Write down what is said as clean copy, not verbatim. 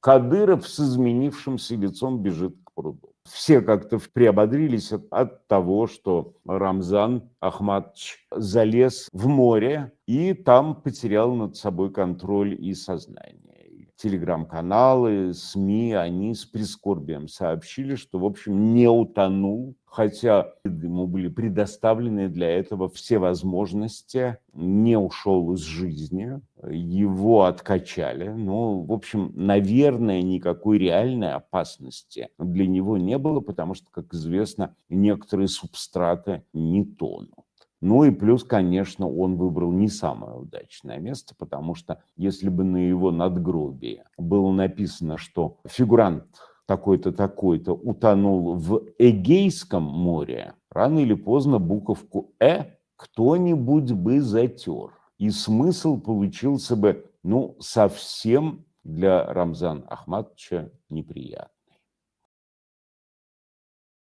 Кадыров с изменившимся лицом бежит к пруду. Все как-то приободрились от того, что Рамзан Ахматович залез в море и там потерял над собой контроль и сознание. Телеграм-каналы, СМИ, они с прискорбием сообщили, что, в общем, не утонул, хотя ему были предоставлены для этого все возможности, не ушел из жизни, его откачали. Ну, в общем, наверное, никакой реальной опасности для него не было, потому что, как известно, некоторые субстраты не тонут. Ну и плюс, конечно, он выбрал не самое удачное место, потому что если бы на его надгробии было написано, что фигурант такой-то, такой-то утонул в Эгейском море, рано или поздно буковку кто-нибудь бы затер. И смысл получился бы, совсем для Рамзана Ахматовича неприятный.